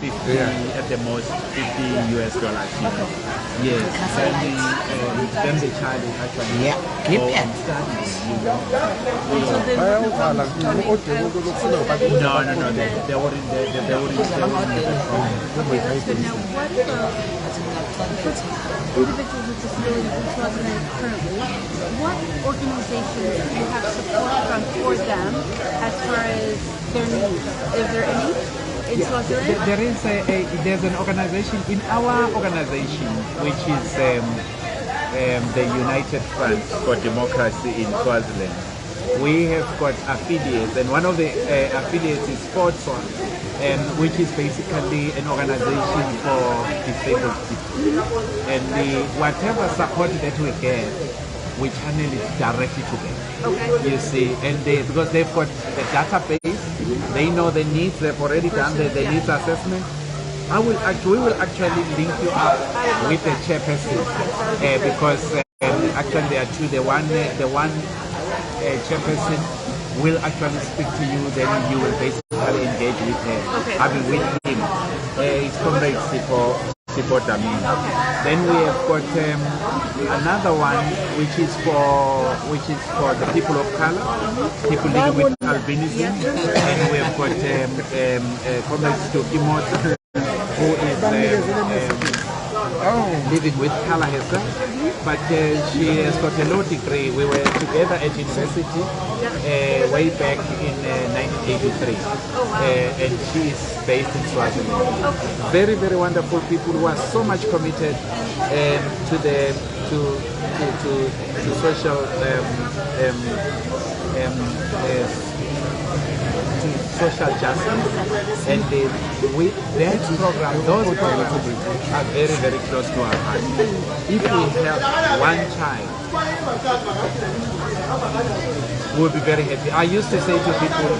50 at the most, $50 US, you know. Yes, then the child is actually go and study, you know. No, they wouldn't individuals with disabilities in Swaziland currently, what organizations do you have support from for them as far as their needs? Is there any in Swaziland? There's an organization in our organization which is the United Front for Democracy in Swaziland. We have got affiliates, and one of the affiliates is Swazi, which is basically an organization for disabled people. And whatever support that we get, we channel it directly to them. Okay. You see, and because they've got the database, they know the needs, they've already done the needs assessment. We will actually link you up with the chairperson because actually there are two. The one chairperson will actually speak to you, then you will basically engage with her. Okay. I mean with him. It's COMRADE I.B DLAMINI. Okay. Then we have got another one which is for the people of color, people living with albinism, and we have got COMRADE who is living with color herself, but she has got a law degree. We were together at university way back in 1983, and she is based in Swaziland. Very, very wonderful people who are so much committed to social social justice, and their program, those programs are very, very close to our heart. If we help one child, we'll be very happy. I used to say to people,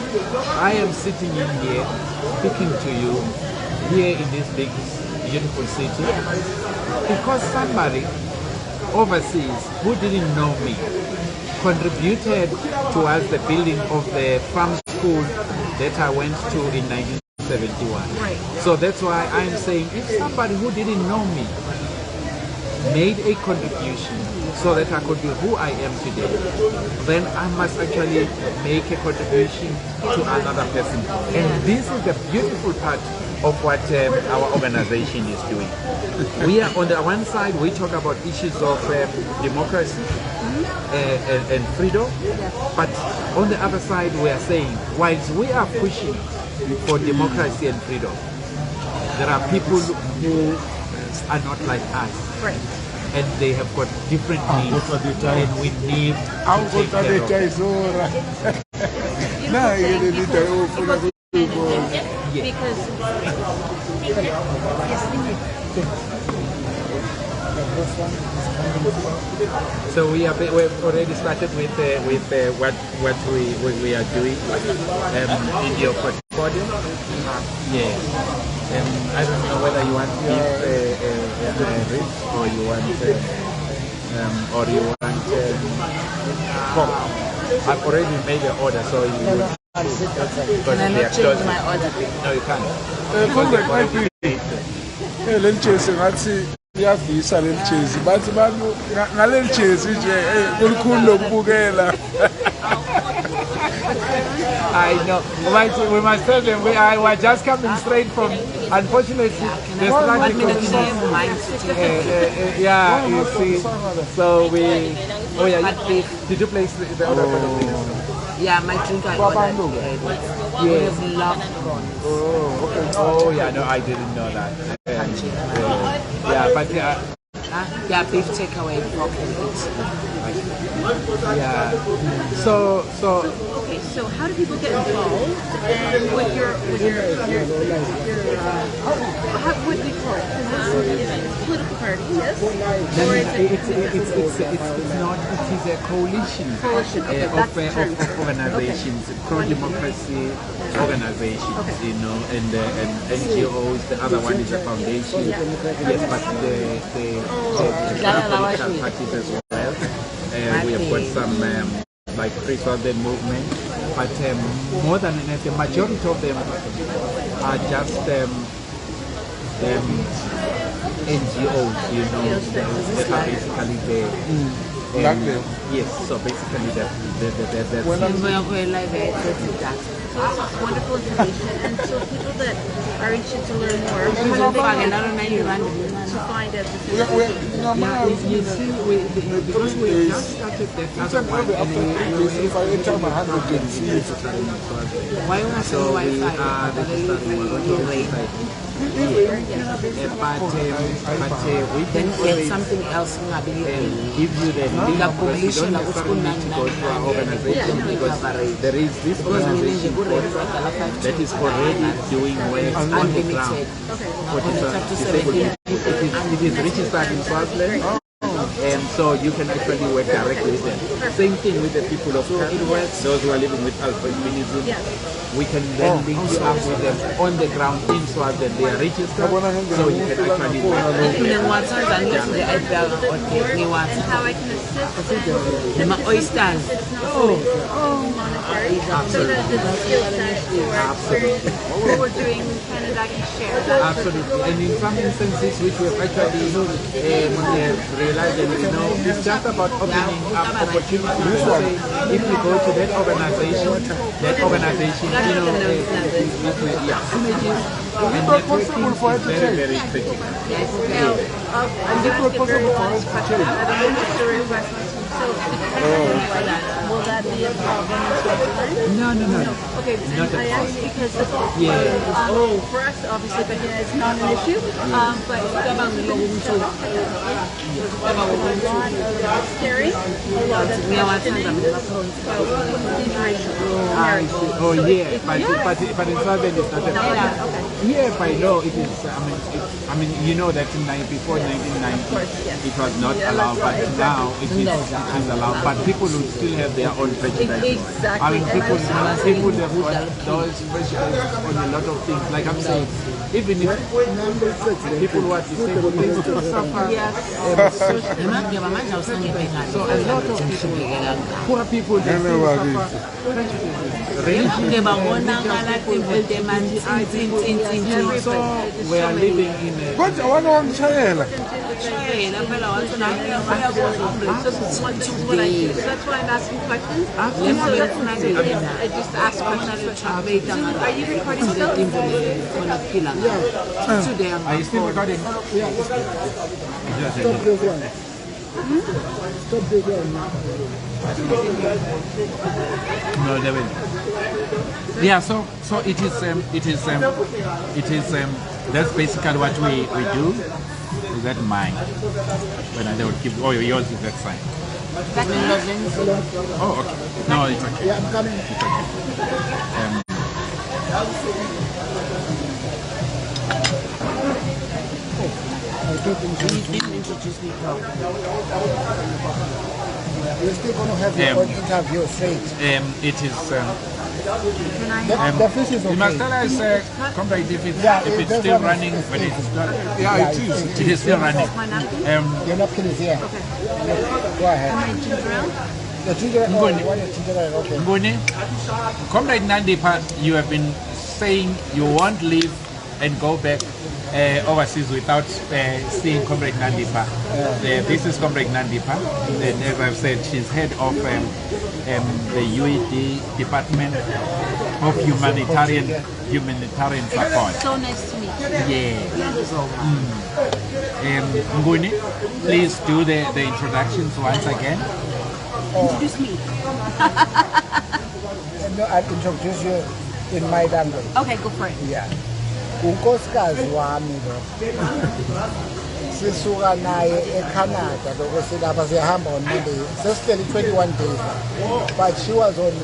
I am sitting in here speaking to you here in this big, beautiful city because somebody overseas who didn't know me contributed towards the building of the farm school that I went to in 1971. Right. So that's why I'm saying if somebody who didn't know me made a contribution so that I could be who I am today, then I must actually make a contribution to another person. And this is the beautiful part of what our organization is doing. We are on the one side, we talk about issues of democracy and freedom, but on the other side we are saying, whilst we are pushing for democracy and freedom, there are people who are not like us. Right. And they have got different needs, and we need to take care of them. So we've already started with what we are doing in your portfolio. Yes. I don't know whether you want beef ribs or you want pork. I've already made the order, so you will. Can I not change my order? No, you can't. I know. We must tell them I was just coming straight from. Unfortunately, there's not yeah, you see. So we. Oh yeah. Did you place the order? Yeah, my drink I ordered. Yes. Love prawns. Oh, okay. Oh yeah, no, I didn't know that. Yeah, but yeah, beef takeaway, pork and meat. Yeah. So. Okay, so how do people get involved? And with your how would we call it? Because this is a political party, yes? Or It's not. It is a coalition of organizations, pro-democracy organizations, okay. You know, and NGOs. The other one is a foundation. Yes, but the political parties as well. We have got some like pre-Swazi movement, but more than anything, the majority of them are just NGOs, you know, that are basically there. Yes, so basically that's So this is wonderful information, and so people that are interested to learn more, how do they find out this information? you see, because we just started that other one, and so we are registering. But we can Get something else give you the link, because you don't necessarily need to go to our organization, because there is this organization that is already doing work on the ground for disabled people. It is registered in Swazi. So you can actually work directly with them. Same thing with the people of those who are living with albinism. We can then link you up with them on the ground in Swazi. They are registered, so you can actually work. And how I can assist them. oysters. Monetary. So that the skill set or experience what we're doing in Canada can share that. Absolutely. And in some instances which we have actually realized that, you know, it's just about opening up opportunities. So if we go to that organization, you know, synergies and networking is very, very critical. Now, I'm going to ask a very honest question. I don't know if it's a request. So, will that be a problem in Switzerland? No. Okay, and I asked because for us, obviously, Bahia is not an issue, but a lot of staring, a lot of questioning about interracial marriage. But in Swaziland it's not a problem. Here by law it is, I mean, you know that before 1990 it was not allowed, but now it is allowed. But people will still have their own prejudice. Exactly. I mean, people have got those prejudices on a lot of things. Like I'm saying, even if people who are disabled, they still suffer. So a lot of people, poor people, they still suffer prejudice. So we are living in a... So that's why I'm asking questions. So I just ask questions. Are you recording still? Are you still recording? No, they will. Yeah, so it is that's basically what we do. Is that mine? When they will keep yours is that side. Oh, okay. No, it's okay. Yeah, I'm coming. It's okay. We're still going to have your own interview straight. It is. The fish is okay. You must tell us, COMRADE, if it's still running. When it's done. Yeah, it is. It is still running. Your napkin is here. Okay. Go ahead. The ginger ale. Oh, you want the ginger ale? Okay. Nguni, COMRADE Nandipa, you have been saying you won't leave and go back overseas without seeing COMRADE Nandipa. This is COMRADE Nandipa, and as I've said, she's head of the UED Department of Humanitarian Support. So nice to meet you. Yeah. Nguni, please do the introductions once again. Introduce me. No, I'll introduce you in my language. Okay, go for it. Yeah. Unkosikazi wami lo. Sisuka naye eCanada lokho silapha siyahamba on Monday. Sesihleli 21 days. But she was with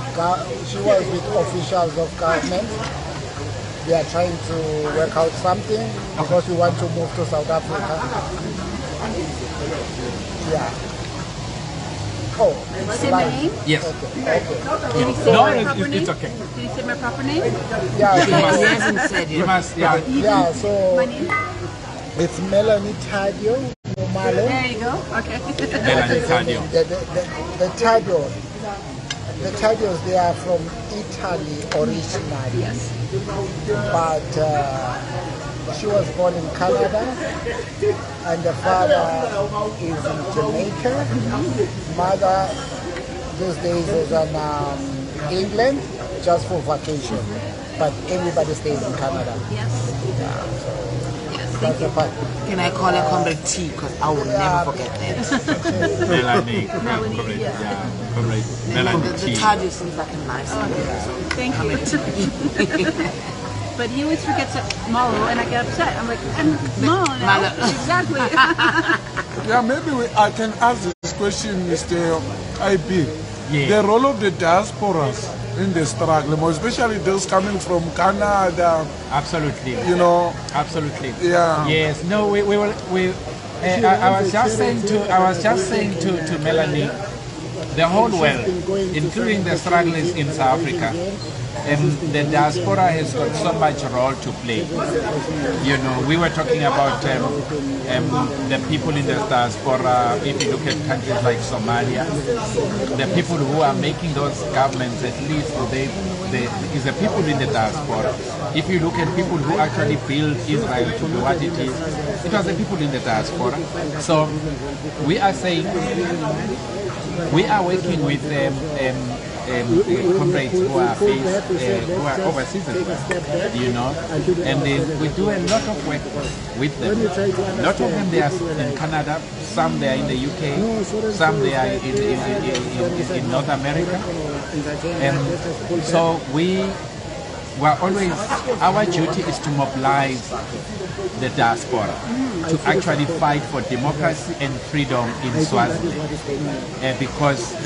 officials of government. We are trying to work out something because we want to move to South Africa. Yeah. Oh, say my name? Yes. Okay. Did he say my proper name? It's okay. Did he say my proper name? Yeah. He hasn't said You it. must, yeah. Yeah, so My name? it's Melanie Taddeo Nxumalo. There you go. Okay. Melanie Taddeo. The Taddeos, they are from Italy originally. Yes. But she was born in Canada, and the father is in Jamaica. Mother these days is in England just for vacation, but everybody stays in Canada. Yes. That's the part. Can I call her Comrade T? Because I will never forget that. Melanie. Melanie, Yeah, Comrade Melanie The T. Taddeo seems like a nice name. Thank you. But he always forgets Malo, and I get upset. I'm like, I'm Malo now. Exactly. Yeah, maybe I can ask this question, Mr. I.B. Yeah. The role of the diasporas in the struggle, more especially those coming from Canada, Absolutely. you know. Absolutely. Yeah. Yes. No. I was just saying to Melanie, the whole world, including the strugglers in South Africa, the diaspora has got so much role to play. You know, we were talking about the people in the diaspora. If you look at countries like Somalia, the people who are making those governments, at least is the people in the diaspora. If you look at people who actually built Israel to be what it is, it was the people in the diaspora. So we are saying we are working with comrades who are overseas, you know, and we do a lot of work with them. A lot of them they are in Canada, some they are in the UK, some they are in North America, and so our duty is to mobilize the diaspora to actually fight for democracy and freedom in Swazi, because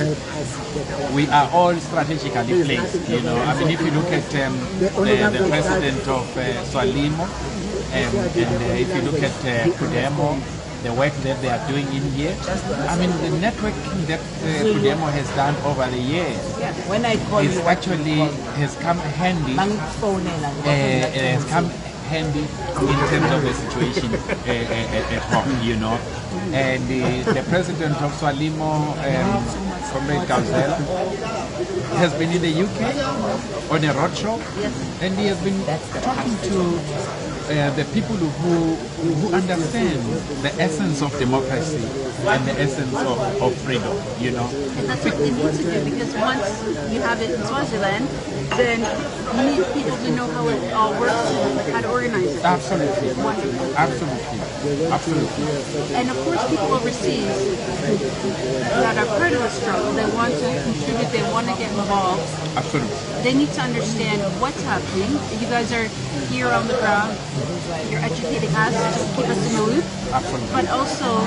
we are all strategically placed. You know, I mean, if you look at the president of Swalimo, and if you look at Kudemo, the work that they are doing in here, I mean, the networking that Kudemo has done over the years When I call is you, actually has come handy. Has come handy in terms of the situation at home, you know. And the president of Swalimo, Comrade Gauzela, has been in the UK on a roadshow, and he has been talking to the people who understand the essence of democracy and the essence of freedom, you know. And that's what they need to do, because once you have it in Swaziland, then you need people to know how it all works, how to organize it. Absolutely. Wonderful. Absolutely. And of course, people overseas that are part of the struggle, they want to contribute, they want to get involved. Absolutely. They need to understand what's happening. You guys are here on the ground. You're educating us to keep us in the loop. Absolutely. But also,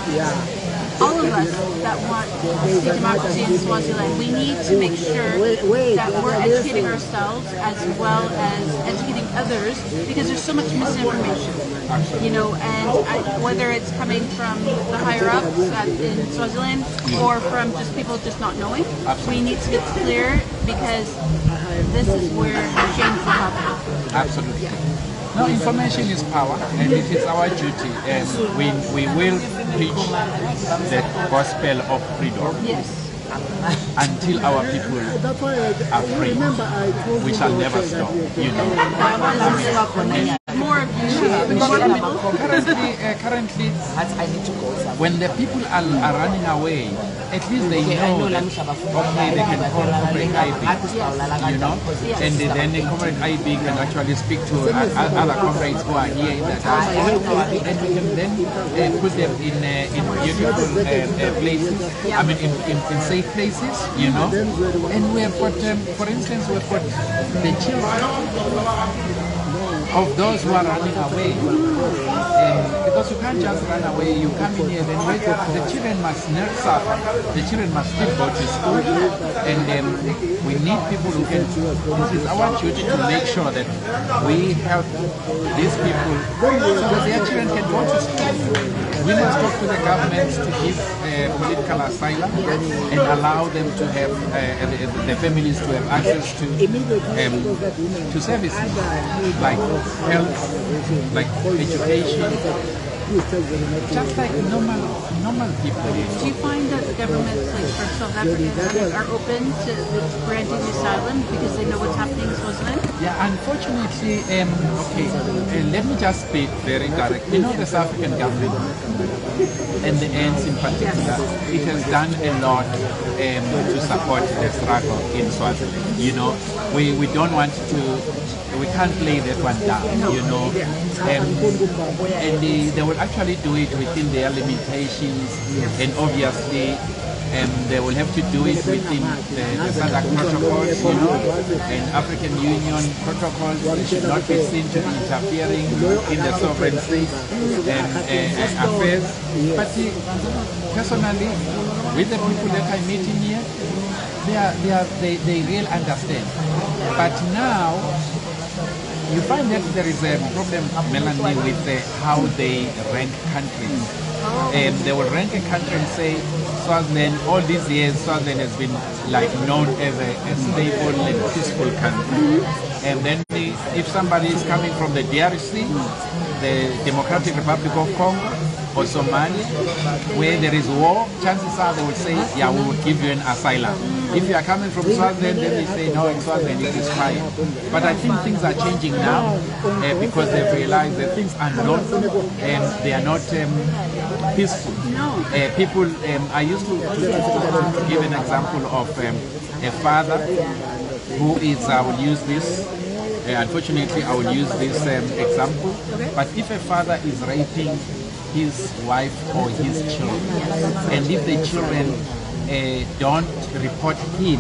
all of us that want to see democracy in Swaziland, we need to make sure that we're educating ourselves as well as educating others, because there's so much misinformation, you know, and whether it's coming from the higher ups in Swaziland or from just people just not knowing, we need to get clear, because this is where change will happen. Absolutely. No, information is power, and it is our duty, and we will preach the gospel of freedom Yes. until our people are free. We shall never stop, you know. More of you, more people. Currently, when the people are running away, at least they know that, okay, they can call Comrade I.B, you know, and then the Comrade I.B can actually speak to other comrades who are here in the diaspora, and we can then put them in beautiful places, I mean in safe places, you know, and we have got, for instance, we've got the children of those who are running away. Because you can't just run away, you come in here, then wait. The children must not suffer. The children must still go to school, and we need people who can. It is our duty to make sure that we help these people so that their children can go to school. We must talk to the governments to give political asylum and allow them to have the families to have access to services like health, like education, just like normal people. Do you find that governments like for South Africa are open to granting asylum because they know what's happening in Swaziland? Yeah, unfortunately, let me just speak very direct. You know, the South African government and the ANC in particular, it has done a lot to support the struggle in Swaziland. You know, we don't want to, we can't play that one down, you know. And they will actually do it within their limitations, and obviously they will have to do it within the SADC protocols, you know, and African Union protocols. They should not be seen to be interfering in the sovereign state affairs. But personally, with the people that I'm meeting here, they really understand. But now, you find that there is a problem, Melanie, with how they rank countries. They will rank a country and say, Swaziland, all these years, Swaziland has been like known as a stable and peaceful country. And then if somebody is coming from the DRC, the Democratic Republic of Congo, or Somalia, where there is war, chances are they will say, yeah, we will give you an asylum. If you are coming from Swaziland, then they say, no, in Swaziland it is fine. But I think things are changing now because they've realized that things are not, they are not peaceful. People, I used to give an example of a father who is, I will use this, unfortunately I will use this example, but if a father is raping his wife or his children, and if the children don't report him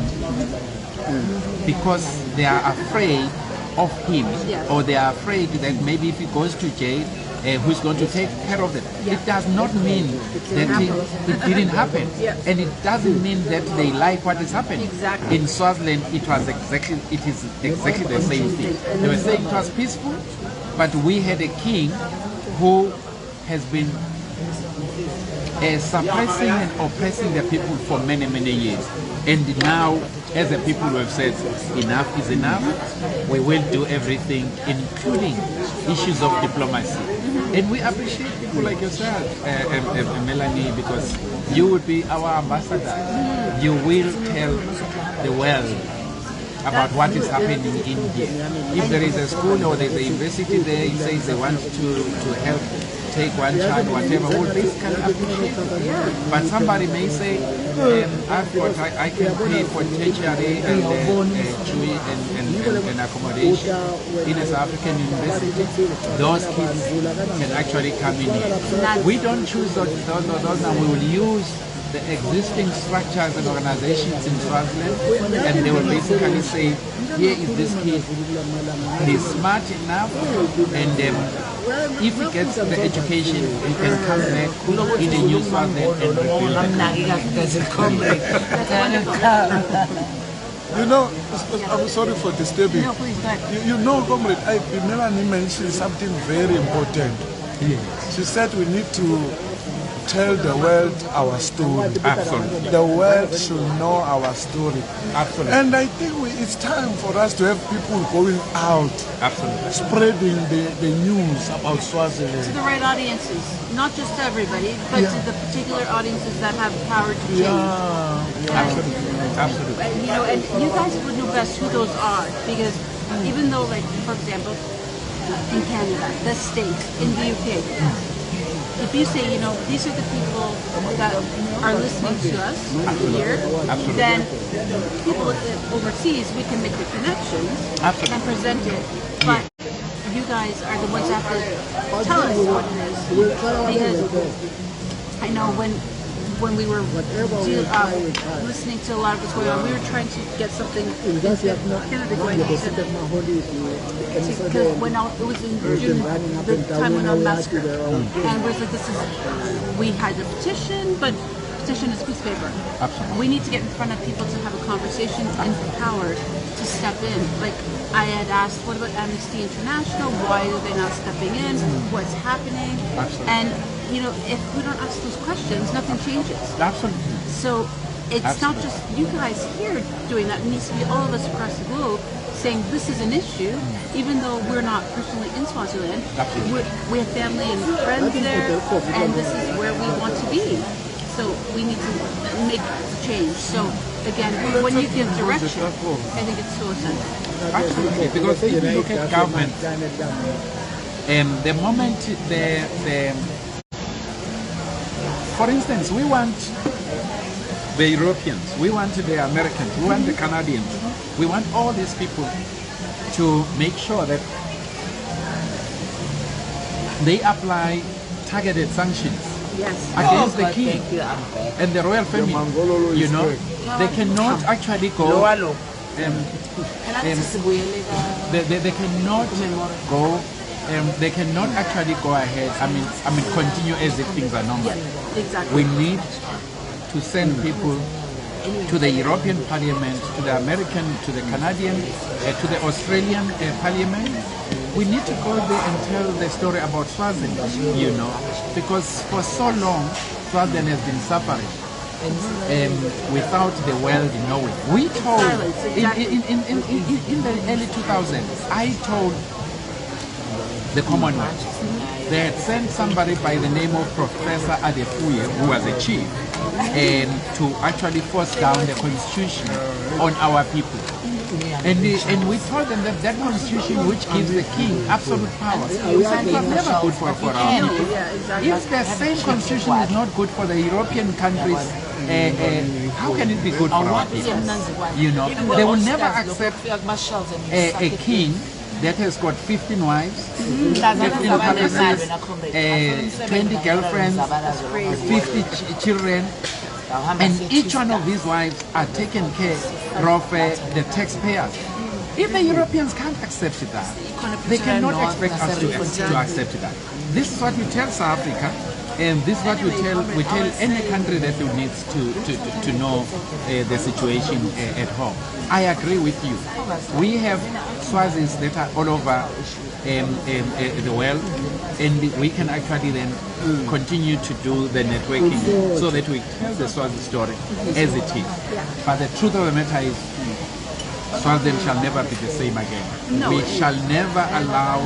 because they are afraid of him, or they are afraid that maybe if he goes to jail, who's going to take care of them? It does not mean that it didn't happen, and it doesn't mean that they like what is happening. Exactly. In Swaziland, it is exactly the same thing. They were saying it was peaceful, but we had a king who has been suppressing and oppressing the people for many, many years. And now, as the people have said, enough is enough. We will do everything, including issues of diplomacy. And we appreciate people like yourself, Melanie, because you will be our ambassador. You will tell the world about what is happening in India. If there is a school or there's a university there, it says they want to help take one child, whatever, all this can appreciate it. But somebody may say, I can pay for tertiary and TUI and accommodation in a South African university. Those kids can actually come in here. We don't choose those, and we will use the existing structures and organizations in Swaziland, and they will basically say, here is this kid, he's smart enough, and if he gets the education, he can come back in a new Swaziland and rebuild it. You know, I'm sorry for disturbing. No, please, go ahead. You know, Comrade, Melanie mentioned something very important. She said we need to tell the world our story. Absolutely. The world should know our story. Absolutely. And I think it's time for us to have people going out, Absolutely. spreading the news about Swaziland. To the right audiences, not just to everybody, but to the particular audiences that have power to change. Absolutely. Absolutely. And, you know, and you guys would know best who those are, because even though, like, for example, in Canada, the States, in the UK, if you say, you know, these are the people that are listening to us here, then people overseas, we can make the connections and present it. But you guys are the ones that have to tell us what it is. Because I know when we were listening to a lot of what's going on, we were trying to get something into Canada going because when it was in June, the time when on massacre, and we're like, we had a petition, but petition is piece of paper. Absolutely. We need to get in front of people to have a conversation and empowered to step in. Like I had asked, what about Amnesty International? Why are they not stepping in? What's happening? Absolutely. And you know, if we don't ask those questions, nothing changes. Absolutely. So it's not just you guys here doing that. It needs to be all of us across the globe saying this is an issue, even though we're not personally in Swaziland. We have family and friends there, and this is where we want to be. So we need to make change. So again, when you give direction, I think it's so essential. Absolutely, because if you look at government, the moment for instance, we want the Europeans, we want the Americans, we want the Canadians, we want all these people to make sure that they apply targeted sanctions against the king and the royal family. You know, they cannot actually go. They cannot go. They cannot actually go ahead. I mean, continue as if things are normal. Yeah, exactly. We need to send people to the European Parliament, to the American, to the Canadian, to the Australian Parliament. We need to go there and tell the story about Swaziland, you know, because for so long Swaziland has been suffering without the world knowing. We told in the early 2000s, I told the Commonwealth, they had sent somebody by the name of Professor Adefuye, who was a chief, and to actually force down the constitution on our people. And we told them that that constitution which gives the king absolute power, we said it was never good for our people. If the same constitution is not good for the European countries, how can it be good for our people? You know, they will never accept a king that has got 15 wives, 15 palaces, 20 girlfriends, 50 children, and each one of these wives are taken care of the taxpayers. If the Europeans can't accept that, they cannot expect us to accept that. This is what we tell South Africa, and this is what we tell any country that needs to know the situation at home. I agree with you. We have Swazis that are all over the world, and we can actually then continue to do the networking so that we tell the Swazi story as it is. But the truth of the matter is, Swaziland shall never be the same again. No. We shall never allow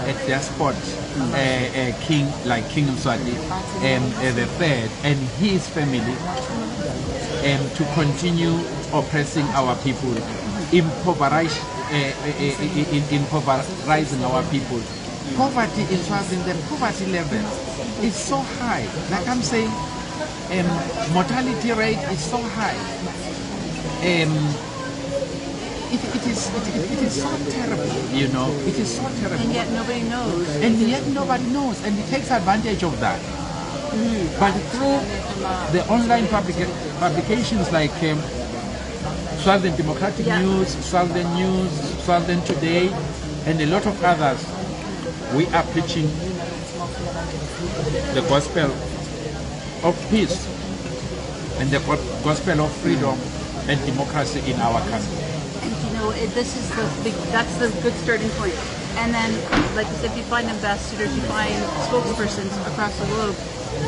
a despot, a king like King Mswati the third and his family to continue oppressing our people, impoverizing our people. Poverty in Swaziland, the poverty level is so high. Like I'm saying, mortality rate is so high. It is so terrible, you know. It is so terrible. And yet nobody knows. And yet nobody knows, and it takes advantage of that. But through the online publications like Swaziland Democratic News, Swaziland Today, and a lot of others, we are preaching the gospel of peace and the gospel of freedom and democracy in our country. This is that's the good starting point. And then, like I said, if you find ambassadors, you find spokespersons across the globe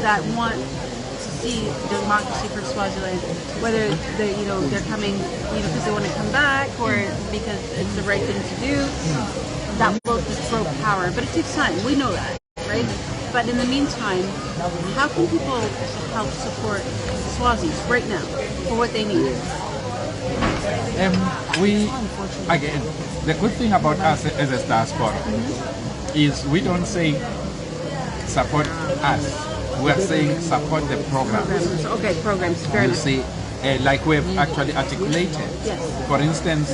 that want to see democracy for Swaziland, whether they're coming, because they want to come back or because it's the right thing to do. That will just throw power, but it takes time. We know that, right? But in the meantime, how can people help support Swazis right now for what they need? Again, the good thing about us as a diaspora is we don't say support us. We are saying support the programs. Okay, programs. Very nice. You see, like we have actually articulated. Yes. For instance,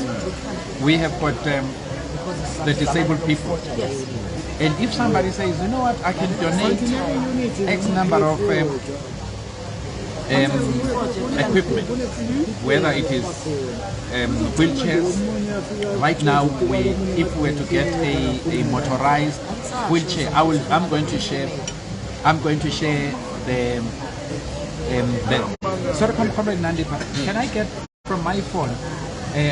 we have got the disabled people. Yes. And if somebody says, you know what, I can donate X number of equipment, whether it is wheelchairs. Right now, if we were to get a motorized wheelchair, I'm going to share the sorry, Comrade Nandipa, can I get from my phone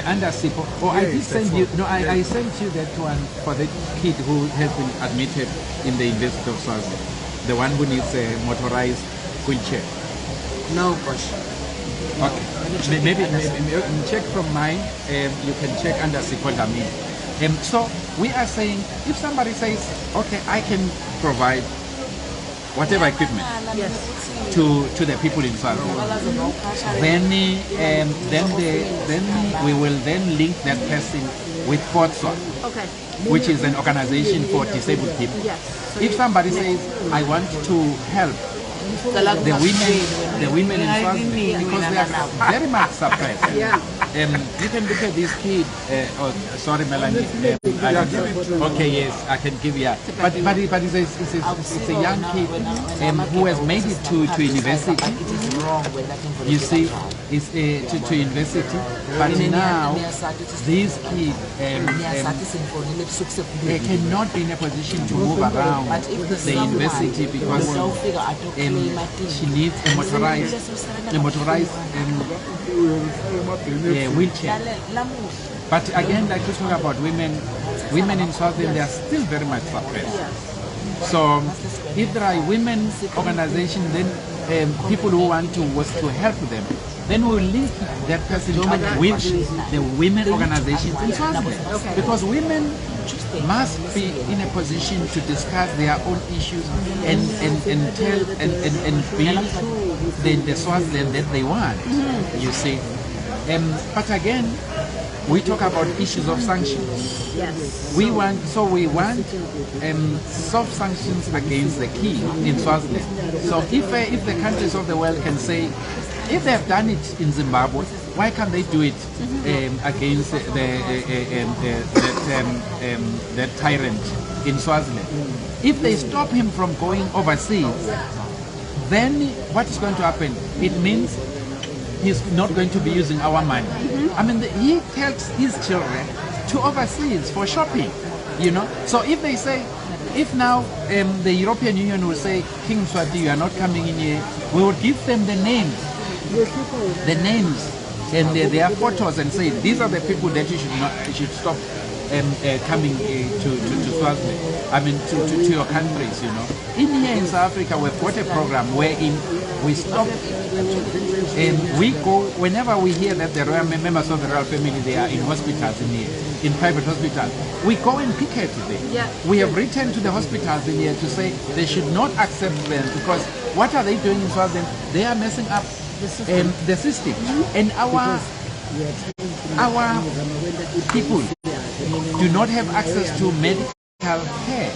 under SIPO? Or I did send you. No, I sent you that one for the kid who has been admitted in the University of Swazi, the one who needs a motorized wheelchair. No question. Okay. Maybe check from mine. You can check under I.B DLAMINI. So we are saying, if somebody says, okay, I can provide whatever equipment to the people in Swazi, then we will then link that person with Forza, Okay. which is an organization for disabled people. Yes. So If somebody says, I want to help the women in Swazi, because they are very much suppressed. Yeah. You can look at this kid. Sorry, Melanie. Okay, yes, I can give you. But it's a young kid who has made it to university. You see, it's to university. But now these kids they cannot be in a position to move around the university because she needs a motorized wheelchair. But again, like you talk about women in Swaziland, they are still very much suppressed. So if there are women organizations, then people who want to help them, then we will link that person up with the women organizations in Swaziland. Because women must be in a position to discuss their own issues and tell and build the Swaziland that they want. You see. But again, we talk about issues of sanctions. Yes. We want soft sanctions against the king in Swaziland. So if the countries of the world can say, if they have done it in Zimbabwe, why can't they do it against that tyrant in Swaziland? If they stop him from going overseas, then what is going to happen? It means he's not going to be using our money. I mean, he takes his children to overseas for shopping, you know. So if they say, if now the European Union will say, King Mswati, you are not coming in here, we will give them the names and their photos and say, these are the people that you should stop coming to Swaziland. I mean, to your countries, you know. In here in South Africa, we've got a program wherein we stop we go, whenever we hear that the royal members of the royal family, they are in hospitals in here, in private hospitals, we go and picket there. Yeah. We have written to the hospitals in here to say they should not accept them, because what are they doing in Swaziland? They are messing up the system. And our people do not have access to medical care.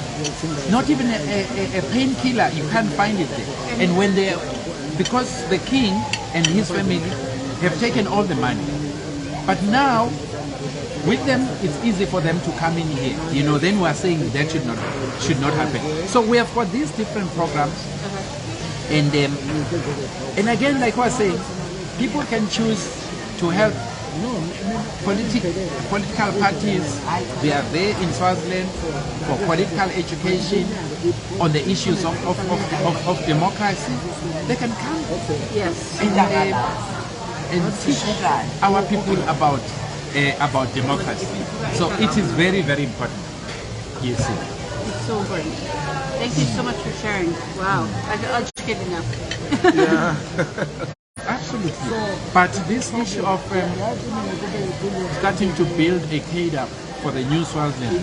Not even a painkiller, you can't find it there. And when they, because the king and his family have taken all the money, but now with them it's easy for them to come in here, you know. Then we are saying that should not happen. So we have got these different programs, and again, like I was saying, people can choose to help. Political parties, they are there in Swaziland for political education on the issues of democracy. They can come and teach our people about democracy. So it is very, very important. You see. It's so important. Thank you so much for sharing. Wow, I'll just get it now. Yeah. Absolutely. But this issue of starting to build a cadre for the new Swaziland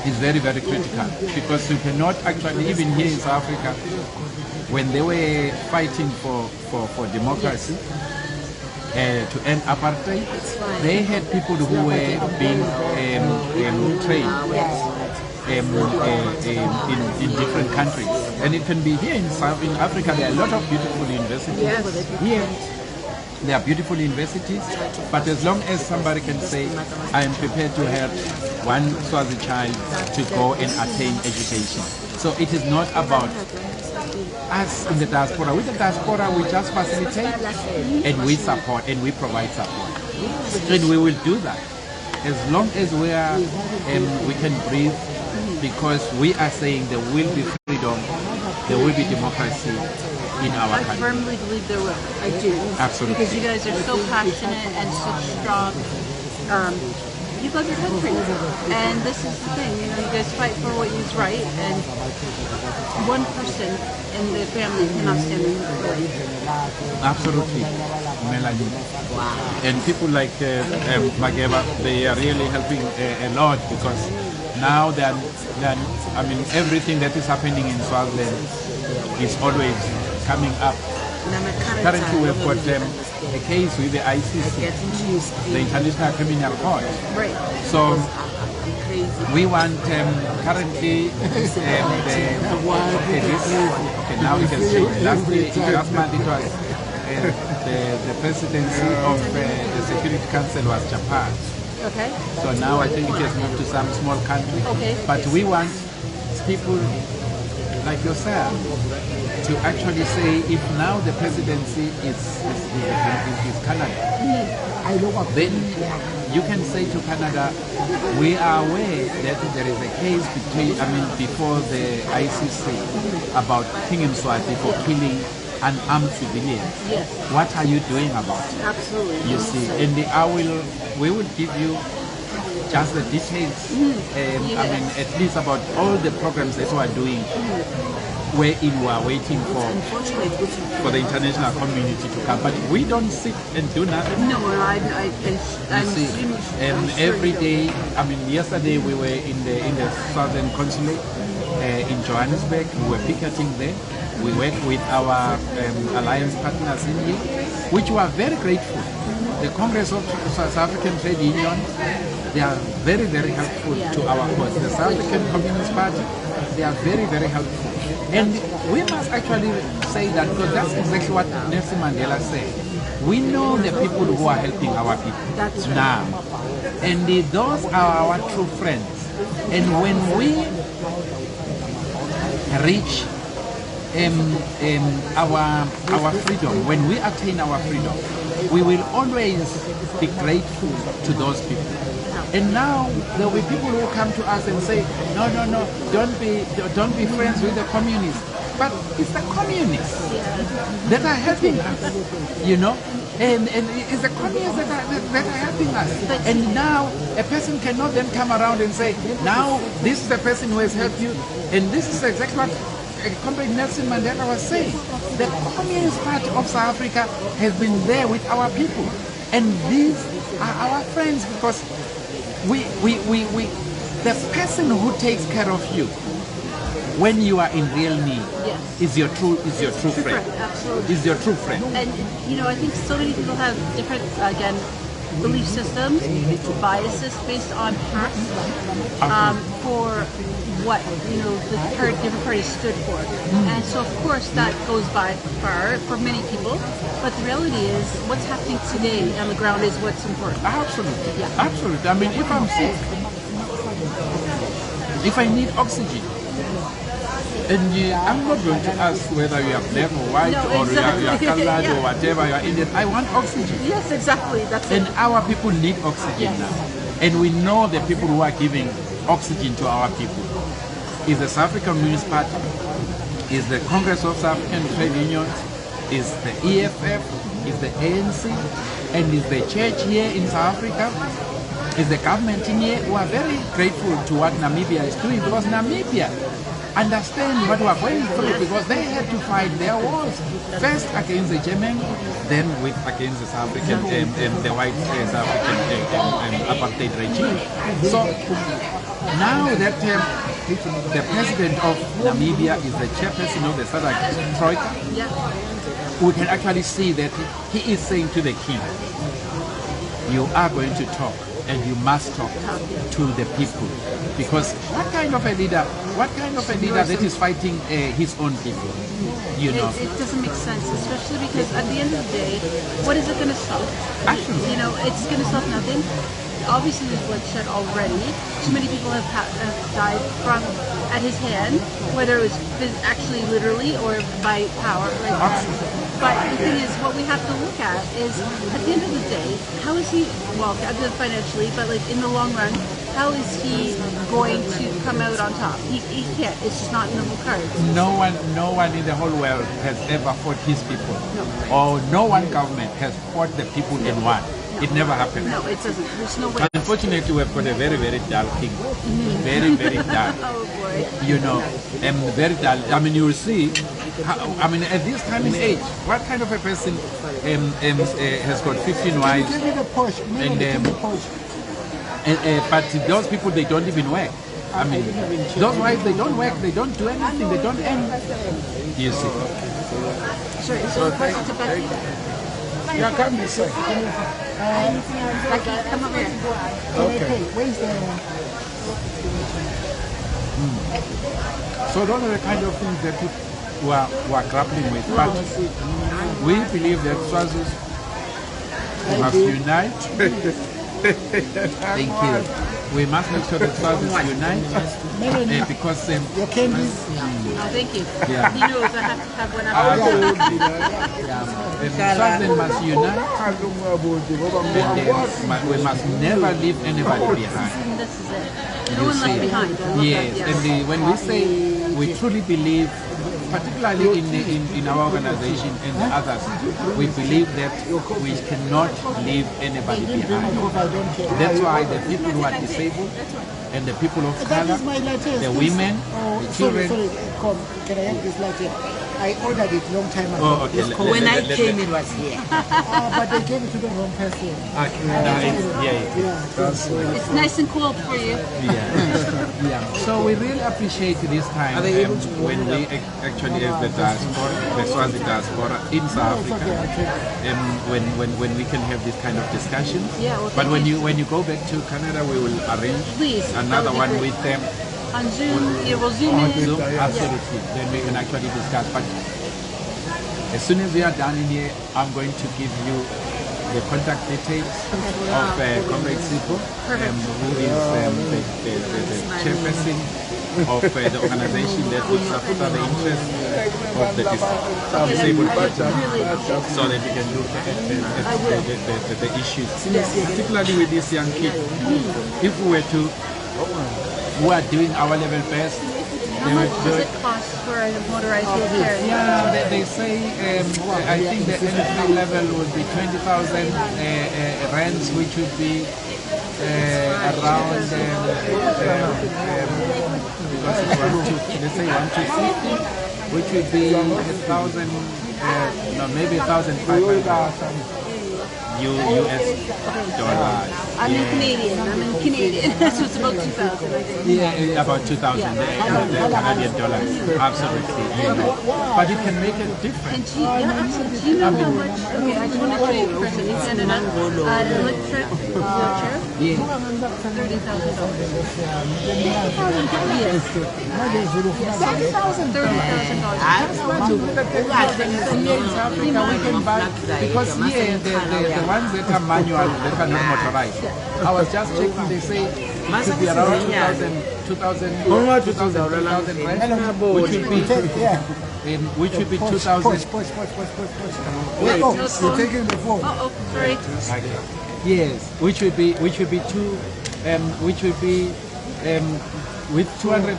is very, very critical, because you cannot actually, even here in South Africa, when they were fighting for democracy, to end apartheid, they had people who were being trained in different countries. And it can be here in Africa, there are a lot of beautiful universities. Yes. Here, there are beautiful universities, but as long as somebody can say, I am prepared to help one Swazi child to go and attain education. So it is not about us in the diaspora. With the diaspora, we just facilitate and we support and we provide support. And we will do that as long as we can breathe, because we are saying there will be freedom, there will be democracy in our country. I firmly believe there will. I do. Absolutely. Because you guys are so passionate and so strong. You love your country. And this is the thing, you know, you guys fight for what is right, and one person in the family cannot stand in the way. Absolutely, Melanie. Wow. And people like Mageba, they are really helping a lot, because now I mean, everything that is happening in Swaziland is always coming up. Currently, we've got a case with the ICC, the International Criminal Court. Right. So we want currently okay, now we can see last month it was the presidency of the Security Council was Japan. Okay. So now I think it has moved to some small country. Okay. But we want people like yourself to actually say, if now the presidency is Canada, then you can say to Canada, we are aware that there is a case before the ICC about King Mswati for killing unarmed civilians. Yes. What are you doing about it? Absolutely. You see, and we will give you just the details, at least about all the programs that we are doing, wherein we are waiting for the international community to come. But we don't sit and do nothing. No, I'm see, and every day, yesterday we were in the Southern Consulate in Johannesburg. We were picketing there. We work with our alliance partners in here, which we are very grateful. The Congress of South African Trade Unions, they are very, very helpful to our cause. The South African Communist Party, they are very, very helpful. And we must actually say that, because that's exactly what Nelson Mandela said. We know the people who are helping our people. That's right. Now. And those are our true friends. And when we reach our freedom, when we attain our freedom, we will always be grateful to those people. And now there will be people who come to us and say, no, don't be friends with the communists. But it's the communists that are helping us, you know. And it's the communists that are helping us. And now a person cannot then come around and say, now this is the person who has helped you, and this is exactly what Comrade Nelson Mandela was saying. The Communist Party of South Africa has been there with our people, and these are our friends, because the person who takes care of you when you are in real need is your true friend. Absolutely. Is your true friend. And I think so many people have different belief systems, biases based on past for what the different parties stood for, and so of course that goes by far for many people. But the reality is, what's happening today on the ground is what's important. Absolutely, absolutely. I mean, if I'm sick, if I need oxygen, and I'm not going to ask whether you are black or white, or you are colored or whatever, you are Indian. I want oxygen. Yes, exactly. That's and it. our people need oxygen now. And we know the people who are giving oxygen to our people is the South African Communist Party, is the Congress of South African Trade Unions, is the EFF, is the ANC, and is the church here in South Africa, is the government in here. We are very grateful to what Namibia is doing, because Namibia understand what we are going through, because they had to fight their wars, first against the German, then against the South African the white South African apartheid regime. So now that the president of Namibia is the chairperson of the SADC Troika, we can actually see that he is saying to the king, you are going to talk, and you must talk to the people, because what kind of a leader that is fighting his own people? It doesn't make sense, especially because at the end of the day, what is it going to solve? Actually, it's going to solve nothing. Obviously, there's bloodshed already. Too many people have died at his hand, whether it was actually literally or by power. But the thing is, what we have to look at is, at the end of the day, how is he, well, financially, but in the long run, how is he going to come out on top? He can't. It's just not in the cards. No one in the whole world has ever fought his people. No. Or no one government has fought the people and won. It never happened. No, it doesn't. There's no way. Unfortunately, we've got a very, very dull king. Very, very dull. Oh boy. right? You know, very dull. I mean, you will see. I mean, at this time in age, what kind of a person has got 15 wives? Give me the push. And, Give me the push. But those people, they don't even work. I mean, those wives, they don't work, they don't do anything, they don't earn. You see. Sure. So the question to Becky. Yeah, come this way. Becky, come over here. Okay. Where's the... So those are the kind of things that people were grappling with. But we believe that Swazis must unite. Thank you. We must make sure that Swazis unite because Your candies? Oh, thank you. Yeah. He knows I have to have one after. Swazis must unite, and we must never leave anybody behind. This is it. No one left behind. I love Yes, that, and when we say we truly believe, particularly in our organization and the others, we believe that we cannot leave anybody behind. That's why the people who are disabled and the people of color, the women, the children. Sorry, can I have this latte? I ordered it long time ago. Oh, okay. When I came, it was here. But they gave it to the wrong person. It's nice and cold for you. Yeah. So we really appreciate this time when we actually have the diaspora, the Swazi diaspora in South Africa, when we can have this kind of discussion. Yeah, well, but when you go back to Canada, we will arrange another one with them. On Zoom, you will zoom On in. Zoom, absolutely. Then we can actually discuss. But as soon as we are done in here, I'm going to give you the contact details of Comrade Sipho, who is the chairperson of the organization that looks after the interests of the disabled people, so that we can look at the issues, particularly with this young kid. If we were to, who are doing our level best, How much does it cost for a motorized wheelchair? yeah, they say, I think the entry level would be 20,000 rands, which would be around, let's say 1,250, which would be 1,000, no, maybe 1,500 US dollars. I'm in Canadian. So it's about 2,000, I think. Yeah, about 2,000 the Canadian dollars. Absolutely. But it can make a difference. And absolutely. Do you know how much? Okay, I just want to show you a person in Canada. An electric wheelchair. Yeah. Because here the ones that are manual, that are not motorized. I was just checking, they say it could be around 2,000 rand, which would be 2,000. Push. Wait, you're taking the phone. Oh, sorry. Yes, which would be with 200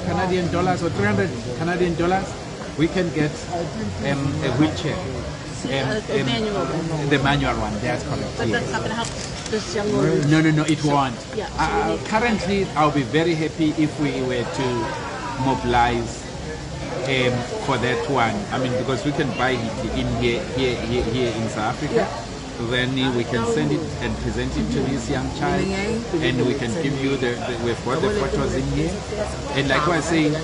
Canadian dollars or 300 Canadian dollars, we can get a wheelchair. A manual one. The manual one, that's correct. But that's not going to help this young woman. No, it won't. Yeah, so currently, I'll be very happy if we were to mobilize for that one. I mean, because we can buy it in here in South Africa. Yeah. Then we can send it and present it to this young child, and we can give you we've got the photos in here. And like I was saying,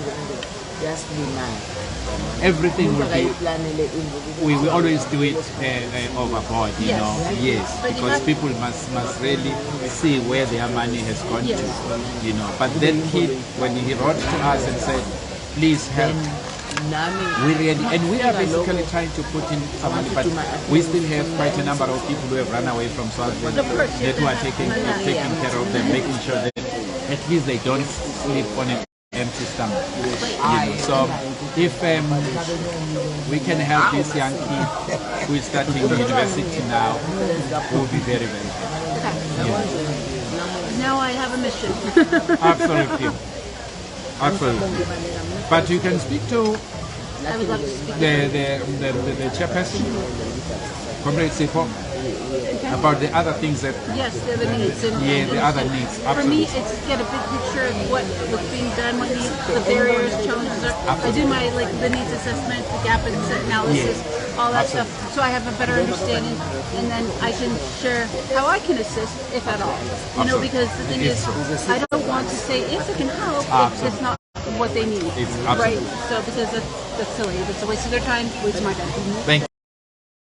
everything will be, we will always do it overboard, you know. Yes, because people must really see where their money has gone to, you know. But that kid, when he wrote to us and said, please help, we really, and we are basically trying to put in some money, but we still have quite a number of people who have run away from Swazi that who are taking care of them, making sure that at least they don't sleep on an empty stomach. You know. So if we can help this young kid who is starting university now, we'll be very, very happy. Okay. Now I have a mission. Absolutely. But you can speak to I would love to speak. the chairperson, Comrade Sipho, about the other things that, Yes, the other needs. And, yeah, and the other understand. needs. For me, Absolutely. it's get a big picture of what's being done, what needs, the barriers, challenges are. I do my the needs assessment, the gap analysis, all that stuff, so I have a better understanding, and then I can share how I can assist, if at all. You know, because the thing is, I don't want to say yes, I can help if it's not what they need, It's right? So because that's silly. It's a waste of their time, waste of my time. Thank you.